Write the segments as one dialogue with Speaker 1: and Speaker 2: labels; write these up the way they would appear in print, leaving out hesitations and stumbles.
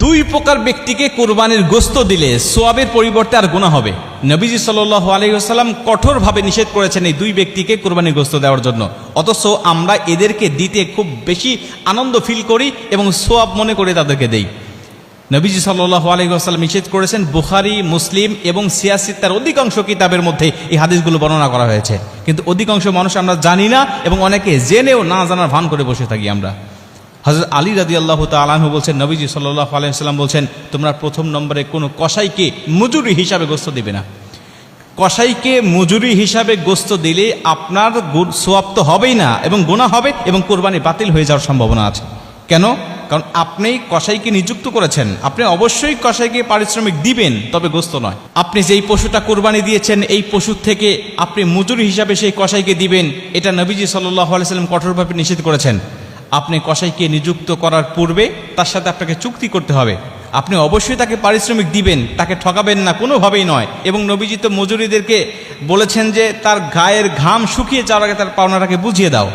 Speaker 1: দুই প্রকার ব্যক্তিকে কোরবানির গোশত দিলে সোয়াবের পরিবর্তে আর গুনাহ হবে। নবীজি সাল্লাল্লাহু আলাইহি ওয়াসাল্লাম কঠোরভাবে নিষেধ করেছেন এই দুই ব্যক্তিকে কোরবানির গোশত দেওয়ার জন্য, অথচ আমরা এদেরকে দিতে খুব বেশি আনন্দ ফিল করি এবং সোয়াব মনে করে তাদেরকে দেই। নবীজি সাল্লাল্লাহু আলাইহি ওয়াসাল্লাম নিষেধ করেছেন, বুখারী, মুসলিম এবং সিয়াসিত্তার অধিকাংশ কিতাবের মধ্যে এই হাদিসগুলো বর্ণনা করা হয়েছে, কিন্তু অধিকাংশ মানুষ আমরা জানি না এবং অনেকে জেনেও না জানার ভান করে বসে থাকি আমরা। হযরত আলী রাদিয়াল্লাহু তাআলা আনহু বলছেন, নবীজি সাল্লাল্লাহু আলাইহি ওয়াসাল্লাম বলছেন, তোমরা প্রথম নম্বরে কোনো কসাইকে মজুরি হিসাবে গোশত দিবে না। কসাইকে মজুরি হিসাবে গোশত দিলে আপনার সোয়াব তো হবেই না এবং গুনাহ হবে এবং কোরবানি বাতিল হয়ে যাওয়ার সম্ভাবনা আছে। কেন? কারণ আপনি কসাইকে নিযুক্ত করেছেন, আপনি অবশ্যই কসাইকে পারিশ্রমিক দিবেন, তবে গোশত নয়। আপনি যেই পশুটা কোরবানি দিয়েছেন এই পশুর থেকে আপনি মজুরি হিসাবে সেই কসাইকে দিবেন, এটা নবীজি সাল্লাল্লাহু আলাইহি ওয়াসাল্লাম কঠোরভাবে নিষেধ করেছেন। আপনি কসাইকে নিযুক্ত করার পূর্বে তার সাথে আপনাকে চুক্তি করতে হবে, আপনি অবশ্যই তাকে পারিশ্রমিক দিবেন, তাকে ঠকাবেন না, কোনোভাবেই নয়। এবং নবীজি তো মজুরিদেরকে বলেছেন যে তার গায়ের ঘাম শুকিয়ে যাওয়ার আগে তার পাওনাটাকে বুঝিয়ে দাও।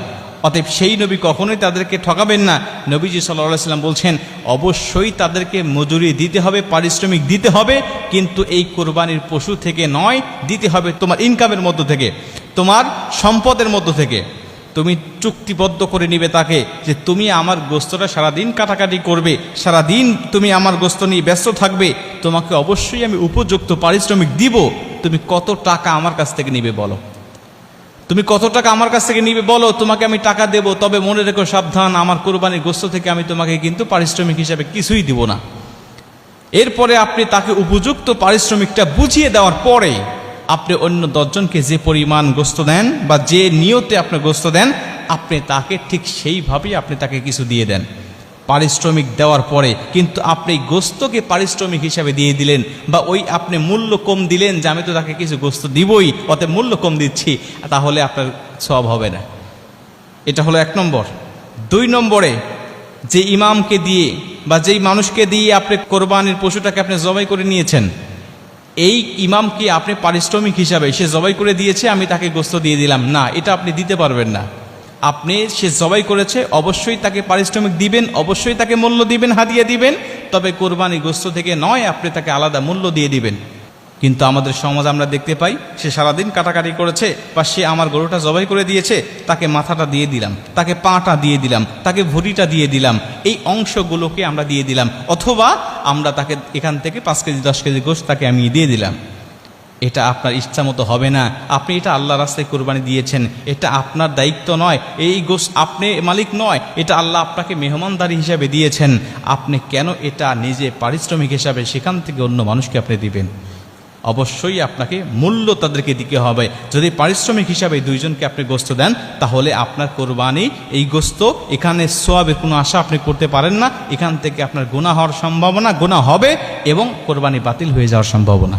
Speaker 1: অতএব সেই নবী কখনোই তাদেরকে ঠকাবেন না। নবীজি সাল্লাল্লাহু আলাইহি ওয়াসাল্লাম বলছেন, অবশ্যই তাদেরকে মজুরি দিতে হবে, পারিশ্রমিক দিতে হবে, কিন্তু এই কোরবানির পশু থেকে নয়, দিতে হবে তোমার ইনকামের মধ্য থেকে, তোমার সম্পদের মধ্য থেকে। তুমি চুক্তিবদ্ধ করে নিবে তাকে যে তুমি আমার গোশতটা সারাদিন কাটাকাটি করবে, সারাদিন তুমি আমার গোশত নিয়ে ব্যস্ত থাকবে, তোমাকে অবশ্যই আমি উপযুক্ত পারিশ্রমিক দিব। তুমি কত টাকা আমার কাছ থেকে নিবে বলো, তুমি কত টাকা আমার কাছ থেকে নিবে বলো, তোমাকে আমি টাকা দেব। তবে মনে রেখো সাবধান, আমার কোরবানির গোশত থেকে আমি তোমাকে কিন্তু পারিশ্রমিক হিসাবে কিছুই দিব না। এরপরে আপনি তাকে উপযুক্ত পারিশ্রমিকটা বুঝিয়ে দেওয়ার পরে আপনি অন্য 10 জনকে যে পরিমাণ গোশত দেন বা যে নিয়তে আপনি গোশত দেন, আপনি তাকে ঠিক সেইভাবেই আপনি তাকে কিছু দিয়ে দেন পারিশ্রমিক দেওয়ার পরে। কিন্তু আপনি গোশতকে পারিশ্রমিক হিসাবে দিয়ে দিলেন বা ওই আপনি মূল্য কম দিলেন যে আমি তো তাকে কিছু গোশত দিবই, অতএব মূল্য কম দিচ্ছি, তাহলে আপনার সওয়াব হবে না। এটা হলো 1 নম্বর। 2 নম্বরে, যে ইমামকে দিয়ে বা যেই মানুষকে দিয়ে আপনি কোরবানির পশুটাকে আপনি জবাই করে নিয়েছেন, এই ইমামকে আপনি পারিশ্রমিক হিসাবে, সে জবাই করে দিয়েছে আমি তাকে গোশত দিয়ে দিলাম, না, এটা আপনি দিতে পারবেন না। আপনি সে জবাই করেছে, অবশ্যই তাকে পারিশ্রমিক দিবেন, অবশ্যই তাকে মূল্য দিবেন, হাদিয়া দিবেন, তবে কোরবানি গোশত থেকে নয়, আপনি তাকে আলাদা মূল্য দিয়ে দিবেন। কিন্তু আমাদের সমাজ আমরা দেখতে পাই, সে সারাদিন কাটাকাটি করেছে বা সে আমার গরুটা জবাই করে দিয়েছে, তাকে মাথাটা দিয়ে দিলাম, তাকে পাটা দিয়ে দিলাম, তাকে ভুঁড়িটা দিয়ে দিলাম, এই অংশগুলোকে আমরা দিয়ে দিলাম, অথবা আমরা তাকে এখান থেকে 5 কেজি 10 কেজি গোশত তাকে আমি দিয়ে দিলাম। এটা আপনার ইচ্ছা মতো হবে না। আপনি এটা আল্লাহ রাস্তায় কোরবানি দিয়েছেন, এটা আপনার দায়িত্ব নয়, এই গোশত আপনি মালিক নয়, এটা আল্লাহ আপনাকে মেহমানদারি হিসাবে দিয়েছেন। আপনি কেন এটা নিজে পারিশ্রমিক হিসাবে সেখান থেকে অন্য মানুষকে আপনি দিবেন? অবশ্যই আপনাকে মূল্য তাদেরকে দিতে হবে। যদি পারিশ্রমিক হিসাবে 2 জনকে আপনি গোশত দেন, তাহলে আপনার কোরবানি এই গোশত, এখানে সোয়াবের কোনো আশা আপনি করতে পারেন না। এখান থেকে আপনার গুনাহ হওয়ার সম্ভাবনা, গুনাহ হবে এবং কোরবানি বাতিল হয়ে যাওয়ার সম্ভাবনা।